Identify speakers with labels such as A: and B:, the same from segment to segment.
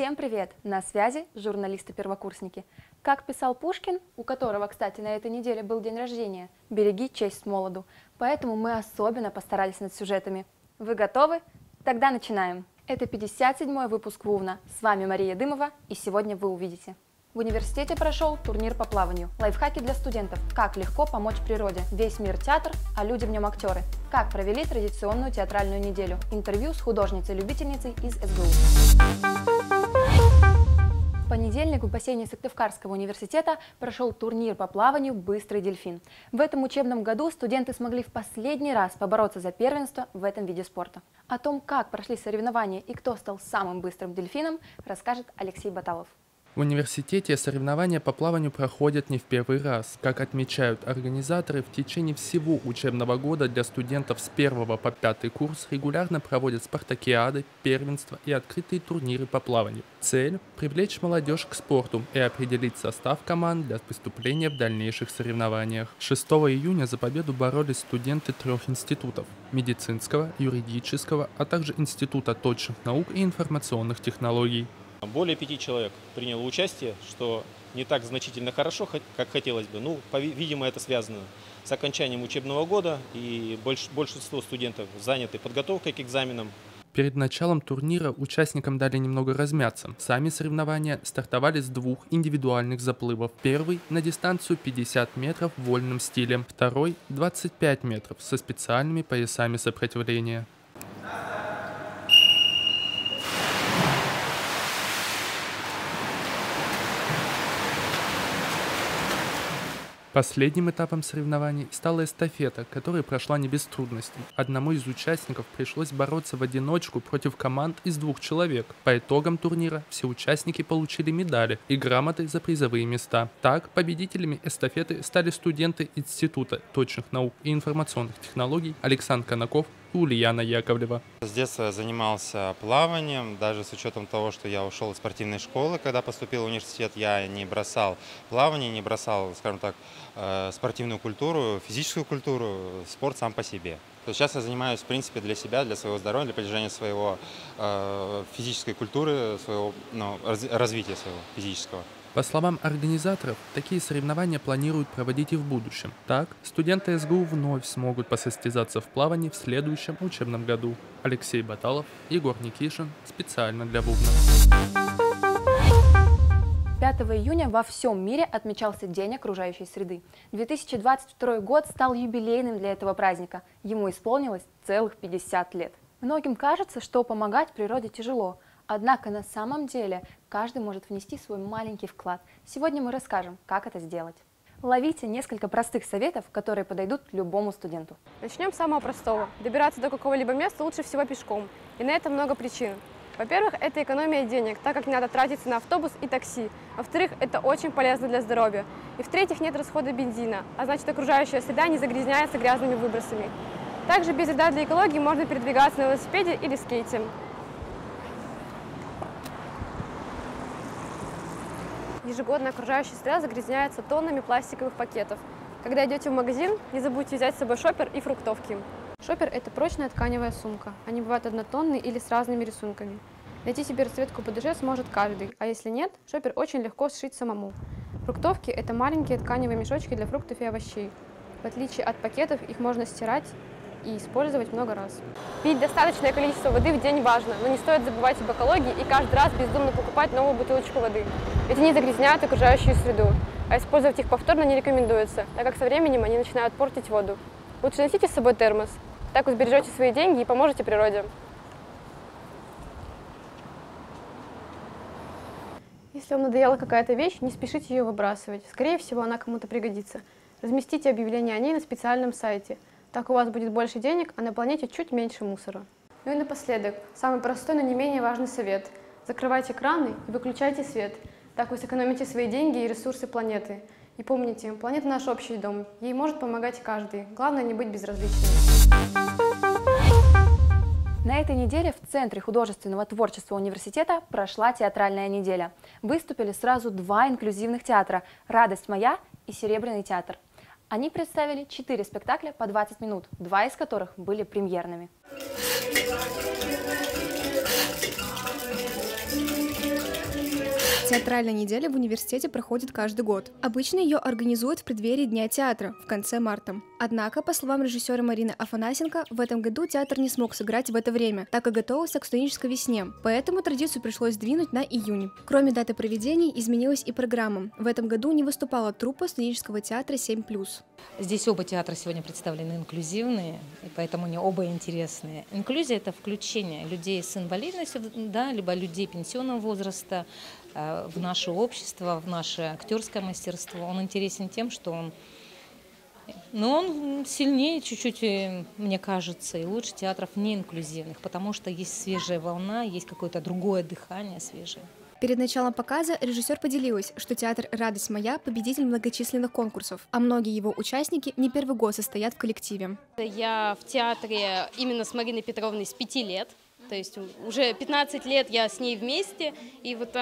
A: Всем привет! На связи журналисты-первокурсники. Как писал Пушкин, у которого, кстати, на этой неделе был день рождения, береги честь молоду. Поэтому мы особенно постарались над сюжетами. Вы готовы? Тогда начинаем. Это 57-й выпуск ВУВНа. С вами Мария Дымова, и сегодня вы увидите. В университете прошел турнир по плаванию. Лайфхаки для студентов. Как легко помочь природе. Весь мир театр, а люди в нем актеры. Как провели традиционную театральную неделю. Интервью с художницей-любительницей из СГУ. В понедельник в бассейне Сыктывкарского университета прошел турнир по плаванию «Быстрый дельфин». В этом учебном году студенты смогли в последний раз побороться за первенство в этом виде спорта. О том, как прошли соревнования и кто стал самым быстрым дельфином, расскажет Алексей Баталов.
B: В университете соревнования по плаванию проходят не в первый раз. Как отмечают организаторы, в течение всего учебного года для студентов с 1 по 5 курс регулярно проводят спартакиады, первенства и открытые турниры по плаванию. Цель – привлечь молодежь к спорту и определить состав команд для выступления в дальнейших соревнованиях. 6 июня за победу боролись студенты 3 институтов – медицинского, юридического, а также Института точных наук и информационных технологий.
C: Более 5 человек приняло участие, что не так значительно хорошо, как хотелось бы. Видимо, это связано с окончанием учебного года, и большинство студентов заняты подготовкой к экзаменам.
B: Перед началом турнира участникам дали немного размяться. Сами соревнования стартовали с 2 индивидуальных заплывов. Первый на дистанцию 50 метров в вольном стиле, второй 25 метров со специальными поясами сопротивления. Последним этапом соревнований стала эстафета, которая прошла не без трудностей. Одному из участников пришлось бороться в одиночку против команд из 2 человек. По итогам турнира все участники получили медали и грамоты за призовые места. Так, победителями эстафеты стали студенты Института точных наук и информационных технологий Александр Конаков и Ульяна Яковлева.
D: С детства я занимался плаванием, даже с учетом того, что я ушел из спортивной школы, когда поступил в университет, я не бросал плавание, не бросал, скажем так, спортивную культуру, физическую культуру, спорт сам по себе. Сейчас я занимаюсь, в принципе, для себя, для своего здоровья, для поддержания своего физической культуры, своего развития своего физического.
B: По словам организаторов, такие соревнования планируют проводить и в будущем. Так, студенты СГУ вновь смогут посостязаться в плавании в следующем учебном году. Алексей Баталов, Егор Никишин, специально для ВУВНа.
A: 5 июня во всем мире отмечался День окружающей среды. 2022 год стал юбилейным для этого праздника. Ему исполнилось целых 50 лет. Многим кажется, что помогать природе тяжело. Однако на самом деле каждый может внести свой маленький вклад. Сегодня мы расскажем, как это сделать. Ловите несколько простых советов, которые подойдут любому студенту.
E: Начнем с самого простого. Добираться до какого-либо места лучше всего пешком. И на это много причин. Во-первых, это экономия денег, так как не надо тратиться на автобус и такси. Во-вторых, это очень полезно для здоровья. И в-третьих, нет расхода бензина, а значит, окружающая среда не загрязняется грязными выбросами. Также без вреда для экологии можно передвигаться на велосипеде или скейте. Ежегодно окружающая среда загрязняется тоннами пластиковых пакетов. Когда идете в магазин, не забудьте взять с собой шопер и фруктовки. Шопер – это прочная тканевая сумка. Они бывают однотонные или с разными рисунками. Найти себе расцветку по душе сможет каждый, а если нет, шопер очень легко сшить самому. Фруктовки – это маленькие тканевые мешочки для фруктов и овощей. В отличие от пакетов, их можно стирать и использовать много раз. Пить достаточное количество воды в день важно, но не стоит забывать об экологии и каждый раз бездумно покупать новую бутылочку воды. Ведь они загрязняют окружающую среду, а использовать их повторно не рекомендуется, так как со временем они начинают портить воду. Лучше носите с собой термос, так вы сбережете свои деньги и поможете природе. Если вам надоела какая-то вещь, не спешите ее выбрасывать, скорее всего она кому-то пригодится. Разместите объявление о ней на специальном сайте. Так у вас будет больше денег, а на планете чуть меньше мусора. Ну и напоследок, самый простой, но не менее важный совет. Закрывайте краны и выключайте свет. Так вы сэкономите свои деньги и ресурсы планеты. И помните, планета наш общий дом. Ей может помогать каждый. Главное не быть безразличным.
A: На этой неделе в Центре художественного творчества университета прошла театральная неделя. Выступили сразу 2 инклюзивных театра «Радость моя» и «Серебряный театр». Они представили 4 спектакля по 20 минут, 2 из которых были премьерными.
F: Театральная неделя в университете проходит каждый год. Обычно ее организуют в преддверии Дня театра в конце марта. Однако, по словам режиссера Марины Афанасенко, в этом году театр не смог сыграть в это время, так как готовился к студенческой весне, поэтому традицию пришлось сдвинуть на июнь. Кроме даты проведений, изменилась и программа. В этом году не выступала труппа студенческого театра 7+.
G: Здесь оба театра сегодня представлены инклюзивные, и поэтому они оба интересные. Инклюзия – это включение людей с инвалидностью, да, либо людей пенсионного возраста в наше общество, в наше актерское мастерство. Он интересен тем, что он сильнее чуть-чуть, мне кажется, и лучше театров неинклюзивных, потому что есть свежая волна, есть какое-то другое дыхание свежее.
F: Перед началом показа режиссер поделилась, что театр «Радость моя» – победитель многочисленных конкурсов, а многие его участники не первый год состоят в коллективе.
H: Я в театре именно с Мариной Петровной с 5 лет, то есть уже 15 лет я с ней вместе, и вот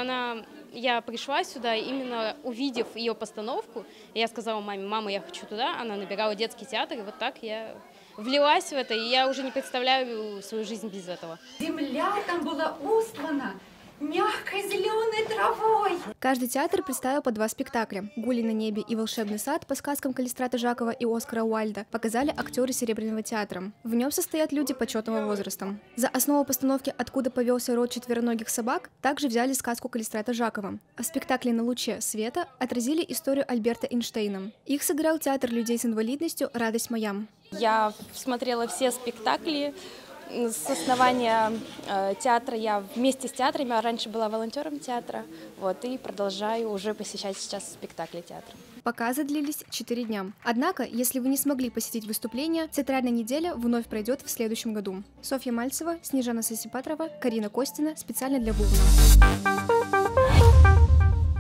H: я пришла сюда, именно увидев ее постановку, я сказала маме: мама, я хочу туда, она набирала детский театр, и вот так я влилась в это, и я уже не представляю свою жизнь без этого.
I: Земля там была устлана мягкой зеленой травой.
F: Каждый театр представил по 2 спектакля. «Гули на небе» и «Волшебный сад» по сказкам Калистрата Жакова и Оскара Уайльда показали актеры Серебряного театра. В нем состоят люди почетного возраста. За основу постановки «Откуда повелся род четвероногих собак» также взяли сказку Калистрата Жакова. А в спектакле «На луче света» отразили историю Альберта Эйнштейна. Их сыграл театр людей с инвалидностью «Радость моя».
J: Я смотрела все спектакли. С основания театра я вместе с театрами, а раньше была волонтером театра, и продолжаю уже посещать сейчас спектакли театра.
F: Показы длились 4 дня. Однако, если вы не смогли посетить выступление, театральная неделя вновь пройдет в следующем году. Софья Мальцева, Снежана Сосипатрова, Карина Костина специально для Бубна.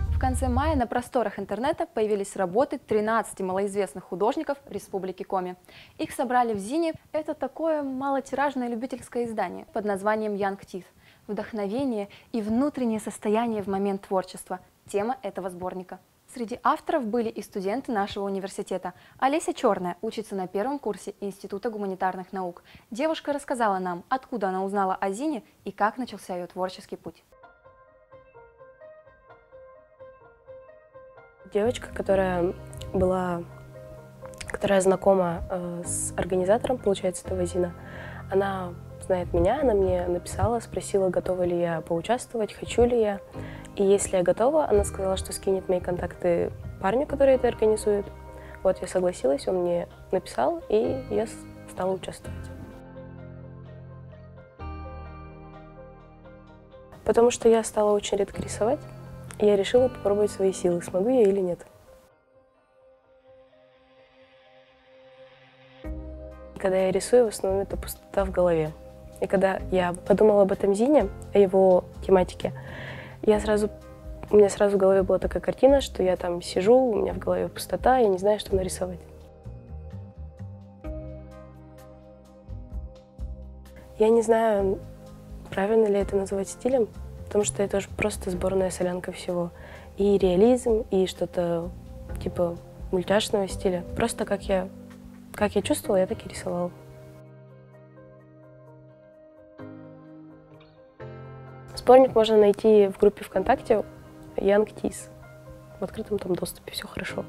A: В конце мая на просторах интернета появились работы 13 малоизвестных художников Республики Коми. Их собрали в ЗИНе. Это такое малотиражное любительское издание под названием Young Teeth. Вдохновение и внутреннее состояние в момент творчества – тема этого сборника. Среди авторов были и студенты нашего университета. Олеся Черная учится на 1-м курсе Института гуманитарных наук. Девушка рассказала нам, откуда она узнала о ЗИНе и как начался ее творческий путь.
K: Девочка, которая знакома с организатором, получается, этого ЗИНа, она знает меня, она мне написала, спросила, готова ли я поучаствовать, хочу ли я. И если я готова, она сказала, что скинет мои контакты парню, который это организует. Вот, я согласилась, он мне написал, и я стала участвовать. Потому что я стала очень редко рисовать. И я решила попробовать свои силы, смогу я или нет. Когда я рисую, в основном это пустота в голове. И когда я подумала об этом ЗИНе, о его тематике, у меня сразу в голове была такая картина, что я там сижу, у меня в голове пустота, я не знаю, что нарисовать. Я не знаю, правильно ли это называть стилем, потому что это уже просто сборная солянка всего. И реализм, и что-то типа мультяшного стиля. Просто как я чувствовала, я так и рисовала. Сборник можно найти в группе ВКонтакте Young Teeth. В открытом там доступе, все хорошо.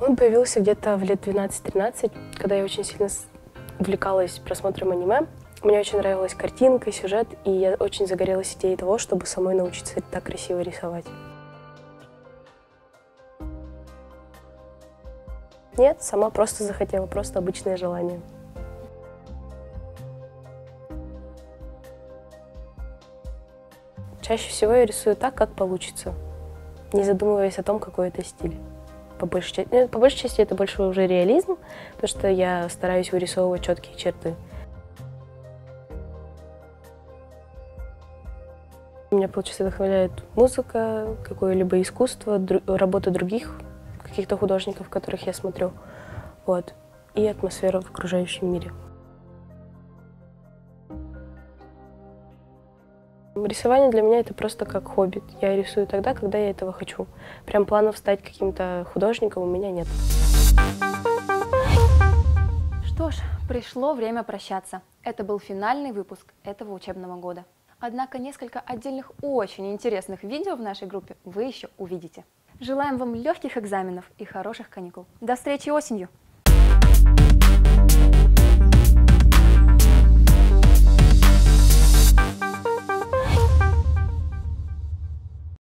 K: Он появился где-то в лет 12-13, когда я очень сильно увлекалась просмотром аниме. Мне очень нравилась картинка, сюжет, и я очень загорелась идеей того, чтобы самой научиться так красиво рисовать. Нет, сама просто захотела, просто обычное желание. Чаще всего я рисую так, как получится, не задумываясь о том, какой это стиль. По большей части это больше уже реализм, потому что я стараюсь вырисовывать четкие черты. Меня, получается, вдохновляет музыка, какое-либо искусство, работа других каких-то художников, которых я смотрю, и атмосфера в окружающем мире. Рисование для меня это просто как хобби. Я рисую тогда, когда я этого хочу. Прям планов стать каким-то художником у меня нет.
A: Что Что ж, пришло время прощаться. Это был финальный выпуск этого учебного года. Однако несколько отдельных очень интересных видео в нашей группе вы еще увидите. Желаем вам легких экзаменов и хороших каникул. До встречи осенью!